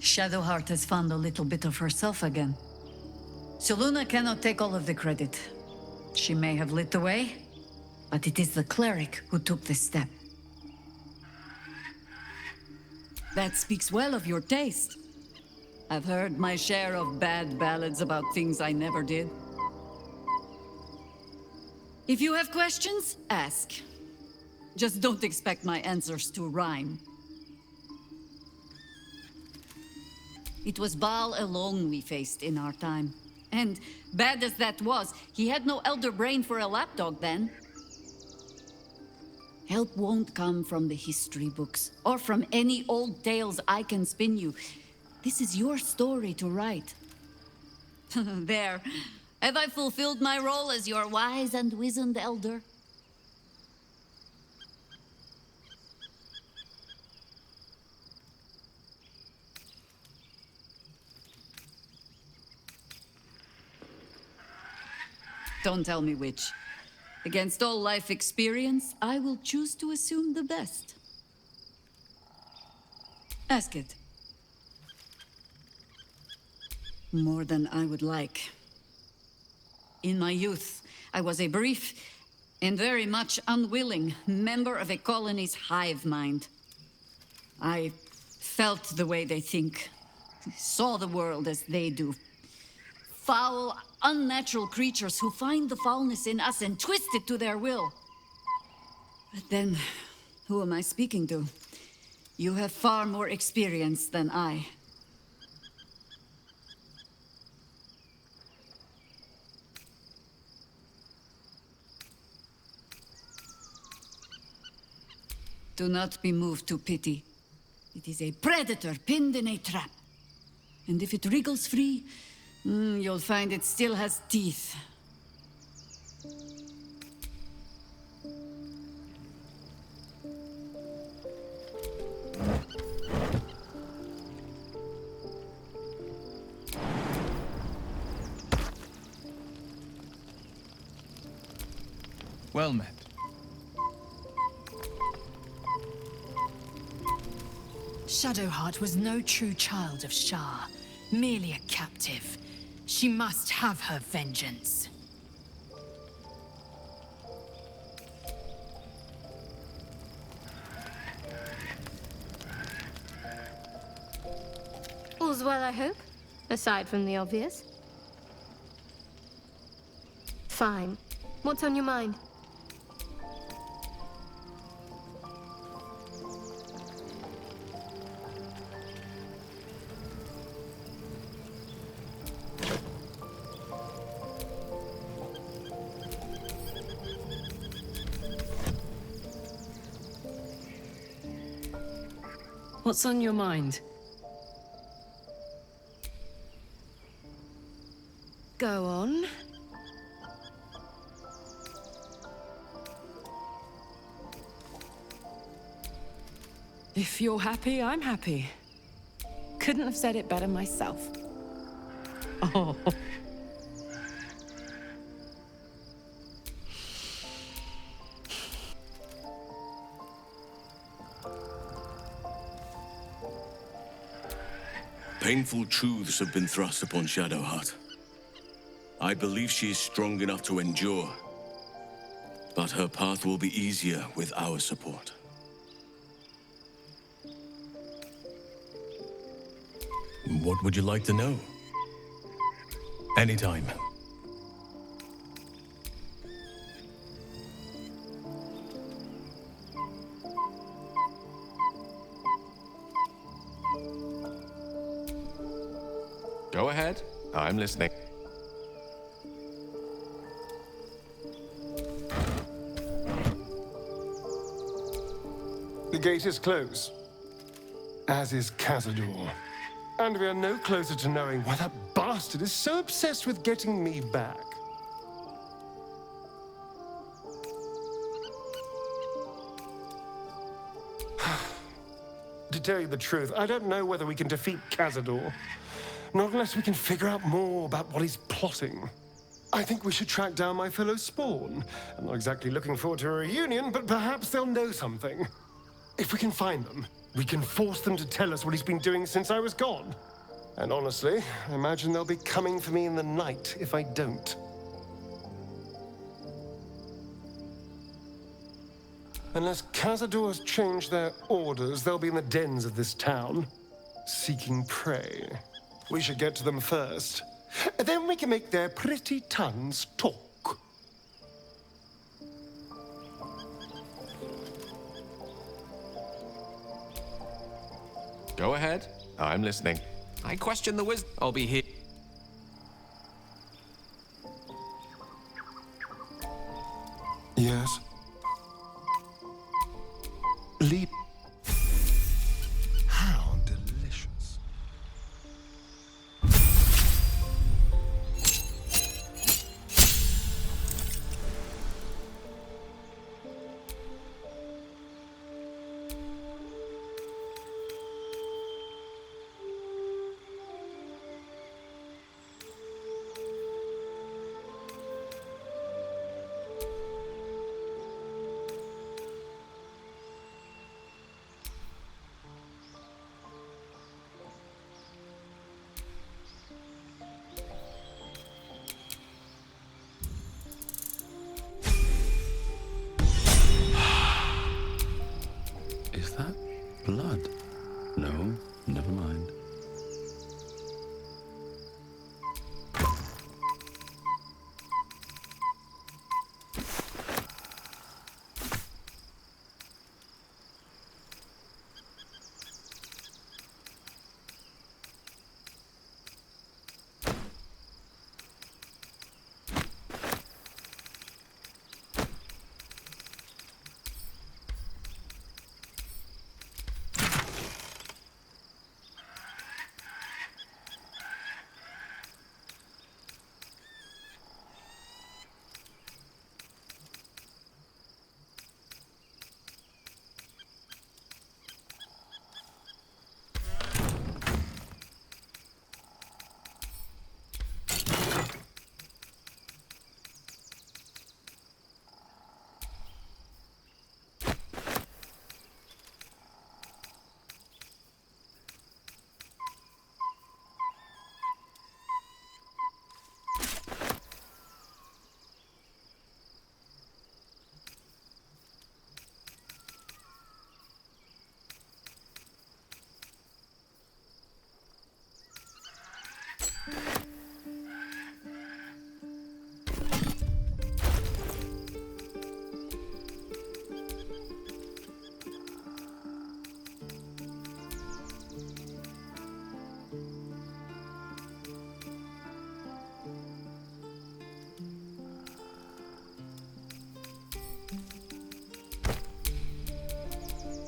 Shadowheart has found a little bit of herself again. Soluna cannot take all of the credit. She may have lit the way, but it is the cleric who took this step. That speaks well of your taste. I've heard my share of bad ballads about things I never did. If you have questions, ask. Just don't expect my answers to rhyme. It was Baal alone we faced in our time. And bad as that was, he had no elder brain for a lapdog then. Help won't come from the history books, or from any old tales I can spin you. This is your story to write. There. Have I fulfilled my role as your wise and wizened elder? Don't tell me which. Against all life experience, I will choose to assume the best. Ask it. More than I would like. In my youth, I was a brief and very much unwilling member of a colony's hive mind. I felt the way they think, saw the world as they do. Foul, unnatural creatures who find the foulness in us and twist it to their will. But then, who am I speaking to? You have far more experience than I. Do not be moved to pity. It is a predator pinned in a trap. And if it wriggles free, you'll find it still has teeth. Well met. Shadowheart was no true child of Shah, merely a captive. She must have her vengeance. All's well, I hope? Aside from the obvious. Fine. What's on your mind? What's on your mind? Go on. If you're happy, I'm happy. Couldn't have said it better myself. Oh. Painful truths have been thrust upon Shadowheart. I believe she is strong enough to endure, but her path will be easier with our support. What would you like to know? Anytime. Go ahead. I'm listening. The gate is closed, as is Cazador. And we are no closer to knowing why that bastard is so obsessed with getting me back. To tell you the truth, I don't know whether we can defeat Cazador. Not unless we can figure out more about what he's plotting. I think we should track down my fellow Spawn. I'm not exactly looking forward to a reunion, but perhaps they'll know something. If we can find them, We can force them to tell us what he's been doing since I was gone. And honestly, I imagine they'll be coming for me in the night if I don't. Unless Cazador has changed their orders, they'll be in the dens of this town, seeking prey. We should get to them first. Then we can make their pretty tongues talk. Go ahead. I'm listening. I question the wisdom. I'll be here. Yes. Lead. How delicious. Is that blood? No, never mind.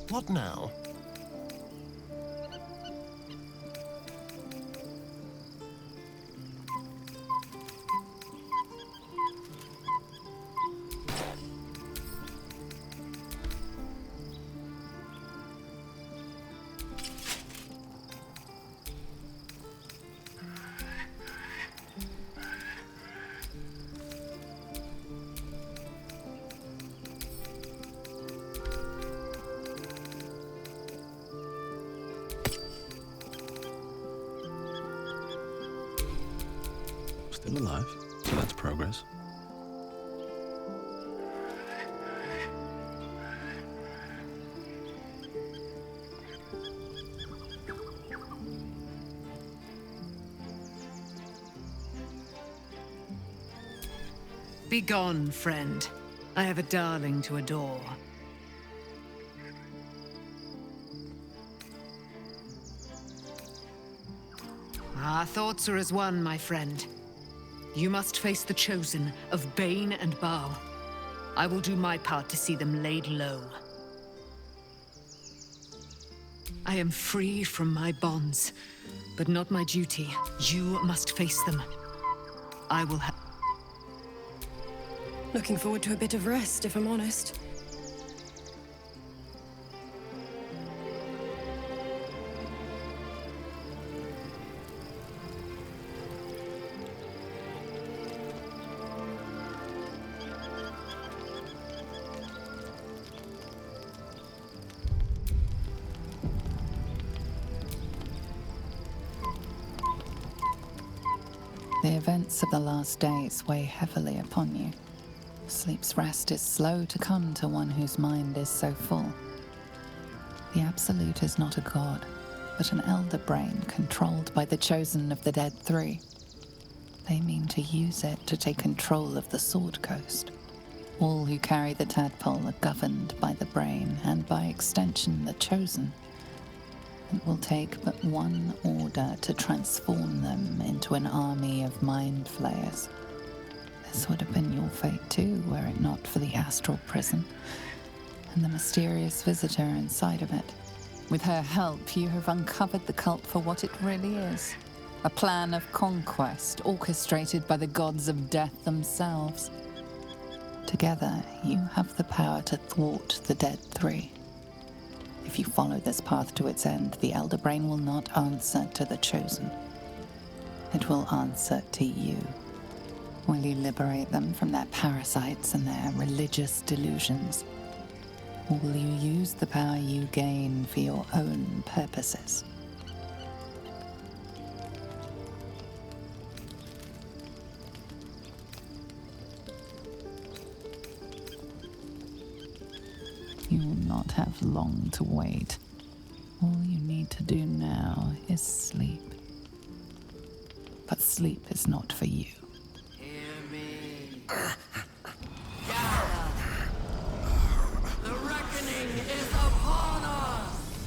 What now? Still alive, so that's progress. Begone, friend. I have a darling to adore. Our thoughts are as one, my friend. You must face the chosen of Bane and Bow. I will do my part to see them laid low. I am free from my bonds, but not my duty. You must face them. I will have... Looking forward to a bit of rest, if I'm honest. The events of the last days weigh heavily upon you. Sleep's rest is slow to come to one whose mind is so full. The Absolute is not a god, but an elder brain controlled by the chosen of the Dead Three. They mean to use it to take control of the Sword Coast. All who carry the tadpole are governed by the brain, and by extension the chosen. It will take but one order to transform them into an army of mind flayers. This would have been your fate too, were it not for the astral prism and the mysterious visitor inside of it. With her help, you have uncovered the cult for what it really is. A plan of conquest orchestrated by the gods of death themselves. Together, you have the power to thwart the Dead Three. If you follow this path to its end, the Elder Brain will not answer to the Chosen. It will answer to you. Will you liberate them from their parasites and their religious delusions? Or will you use the power you gain for your own purposes? You will not have long to wait. All you need to do now is sleep. But sleep is not for you. Hear me. Gather. The reckoning is upon us.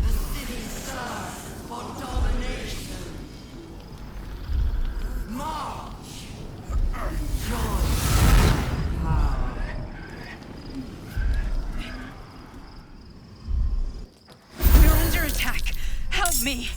The city serves for domination. March. Join. We're under attack. Help me.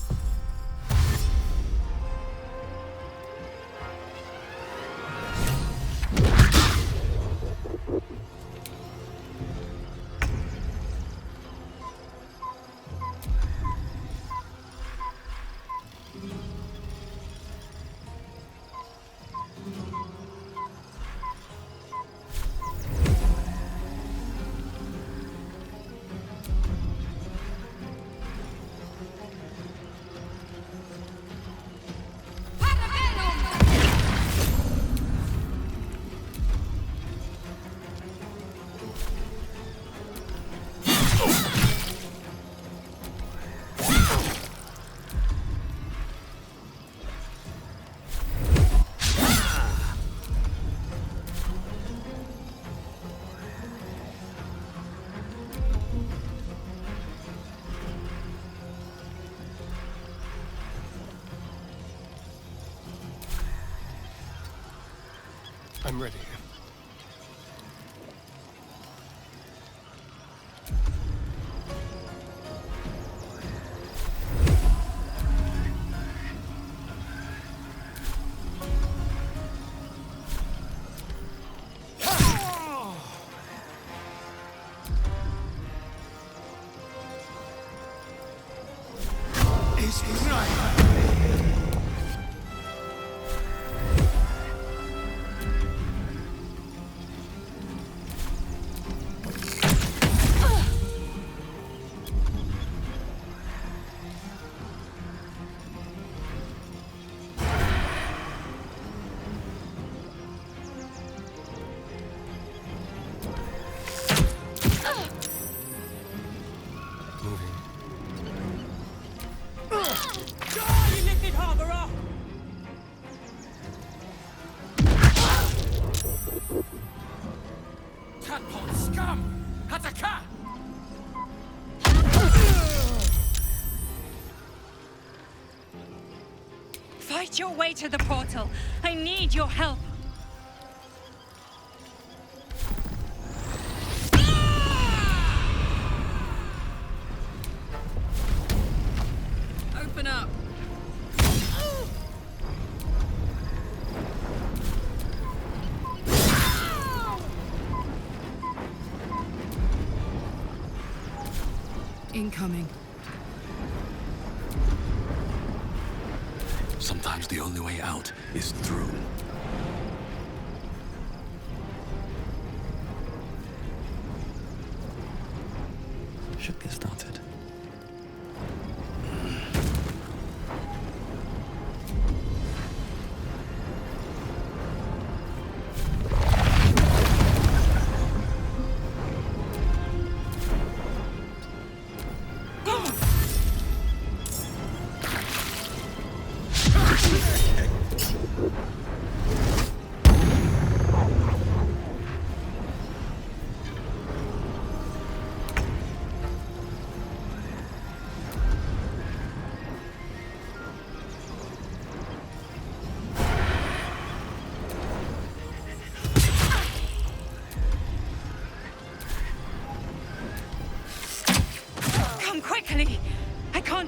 I'm ready. Fight your way to the portal. I need your help. Open up. Incoming. Sometimes the only way out is through. Should get started.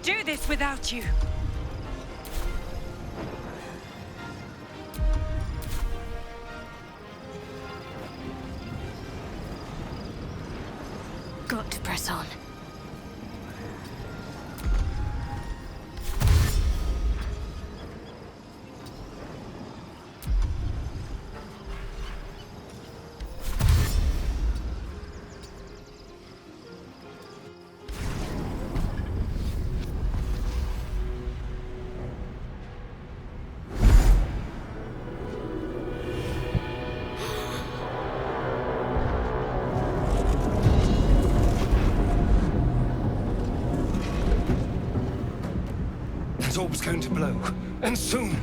do this without you. Got to press on. That orb's going to blow, and soon.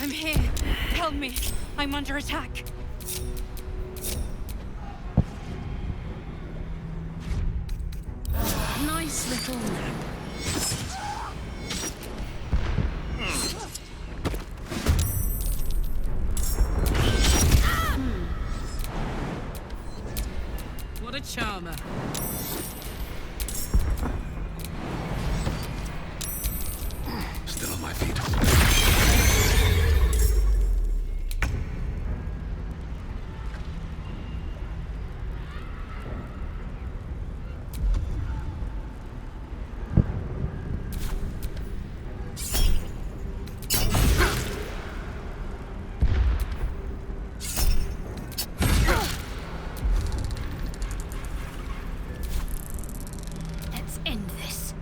I'm here. Help me. I'm under attack. Nice little nap. What a charmer. Still on my feet. Let's end this.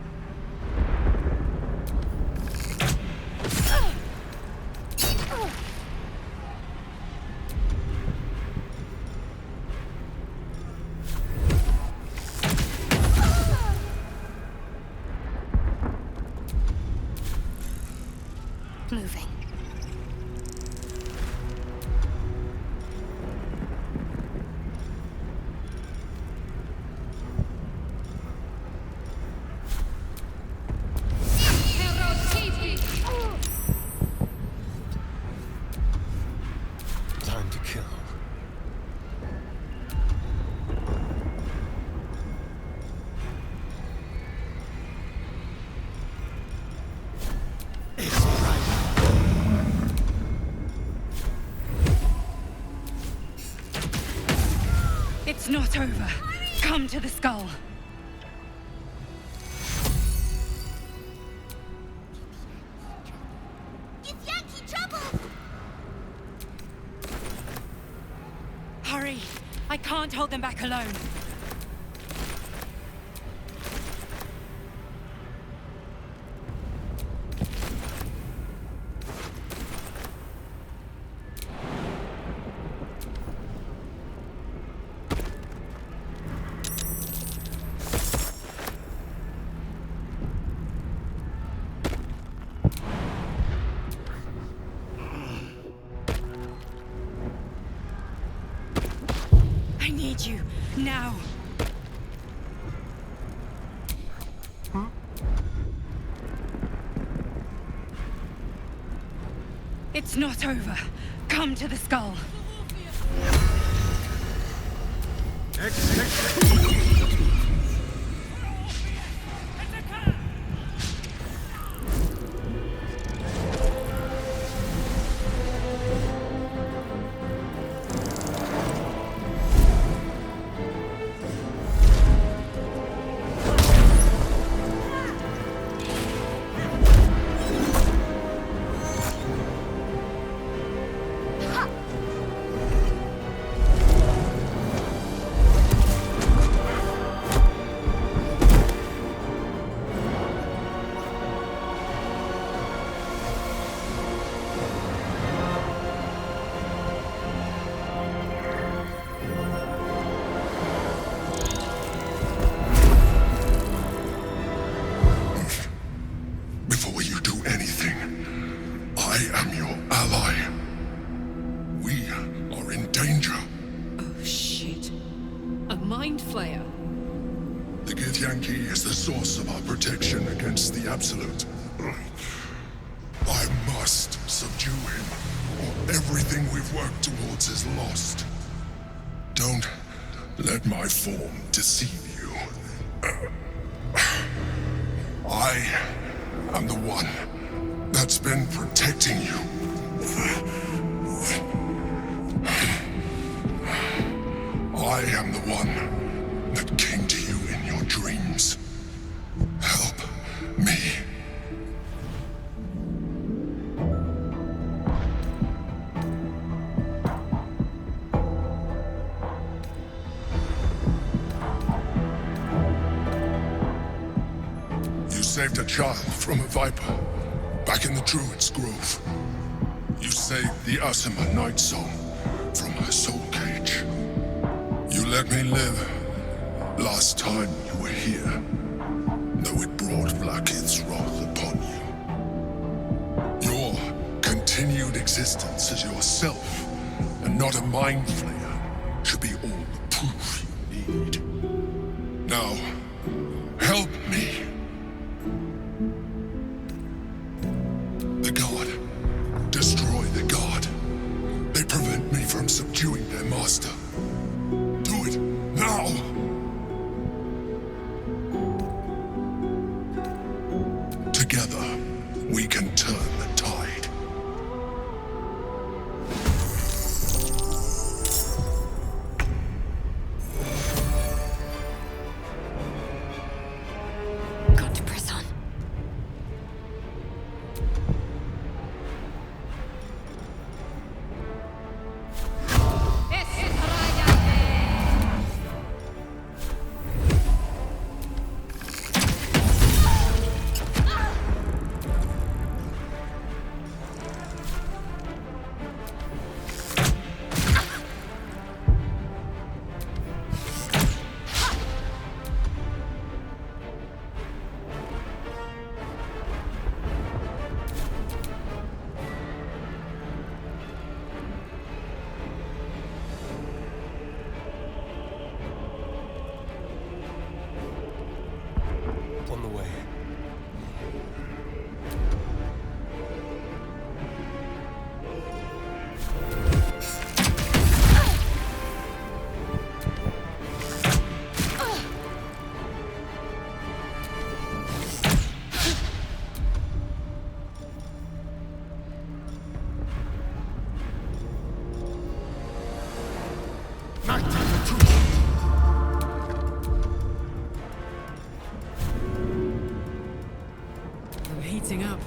Moving. Time to kill. It's not over. Come to the skull. It's Yankee trouble! Hurry! I can't hold them back alone. I need you, now. It's not over. Come to the skull. danger. Oh, shit. A mind flayer. The Githyanki is the source of our protection against the Absolute. I must subdue him, or everything we've worked towards is lost. Don't let my form deceive you. I am the one that's been protecting you. I am the one that came to you in your dreams. Help me. You saved a child from a viper back in the Druid's Grove. You saved the Asima Night Song from her soul cage. You let me live last time you were here, though it brought Blackith's wrath upon you. Your continued existence as yourself, and not a mind flayer, should be all the proof you need. Now, help me. The God. Destroy the God. They prevent me from subduing their master. Do it now! Together, we can turn the tide. Got to press on. On the way. I'm heating up.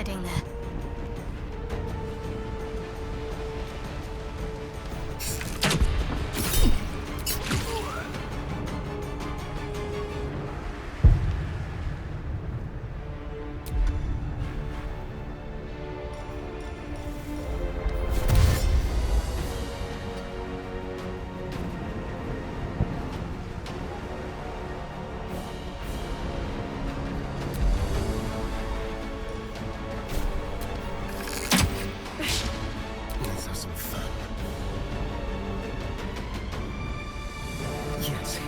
heading there. Let's have some fun. Yes.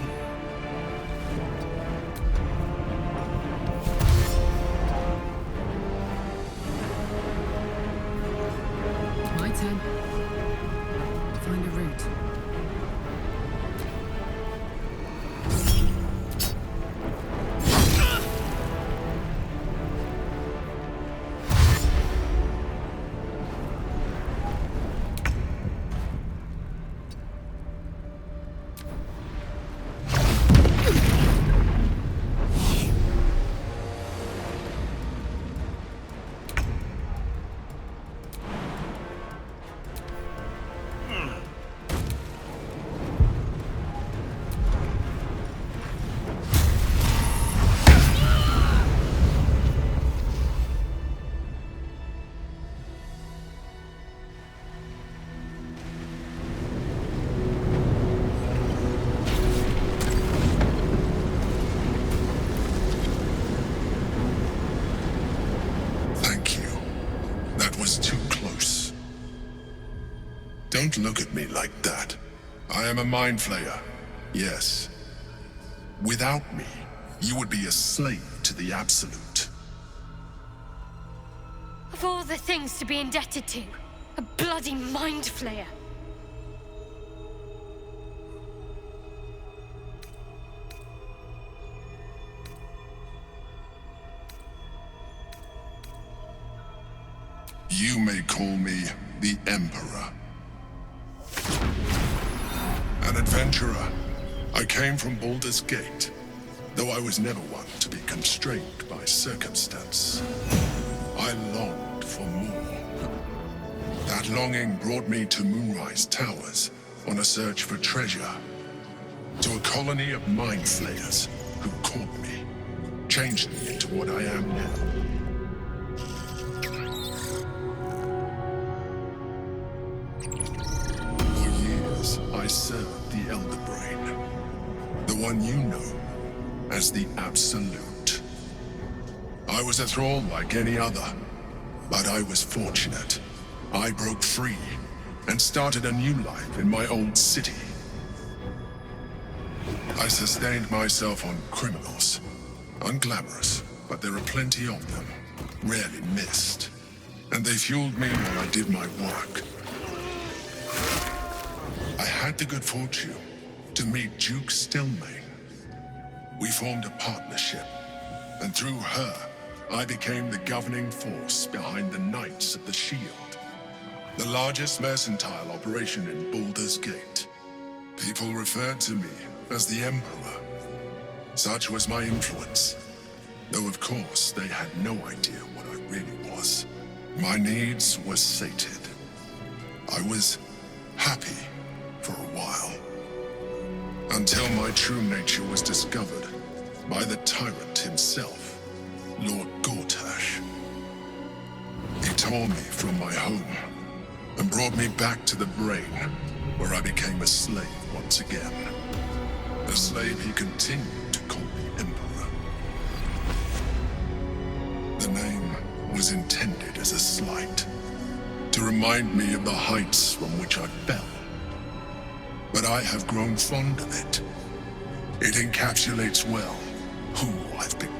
My turn. Find a route. Don't look at me like that. I am a mind flayer. Yes. Without me, you would be a slave to the Absolute. Of all the things to be indebted to, a bloody mind flayer. You may call me the Emperor. An adventurer. I came from Baldur's Gate, though I was never one to be constrained by circumstance. I longed for more. That longing brought me to Moonrise Towers on a search for treasure. To a colony of mind flayers who caught me, changed me into what I am now. I served the Elder Brain, the one you know as the Absolute. I was a thrall like any other, but I was fortunate. I broke free and started a new life in my old city. I sustained myself on criminals, unglamorous, but there are plenty of them, rarely missed, and they fueled me while I did my work. I had the good fortune to meet Duke Stelmane. We formed a partnership, and through her, I became the governing force behind the Knights of the Shield, the largest mercantile operation in Baldur's Gate. People referred to me as the Emperor. Such was my influence, though of course they had no idea what I really was. My needs were sated. I was happy for a while, until my true nature was discovered by the tyrant himself, Lord Gortash. He tore me from my home and brought me back to the Brain, where I became a slave once again. A slave he continued to call the Emperor. The name was intended as a slight, to remind me of the heights from which I fell. But I have grown fond of it. It encapsulates well who I've become.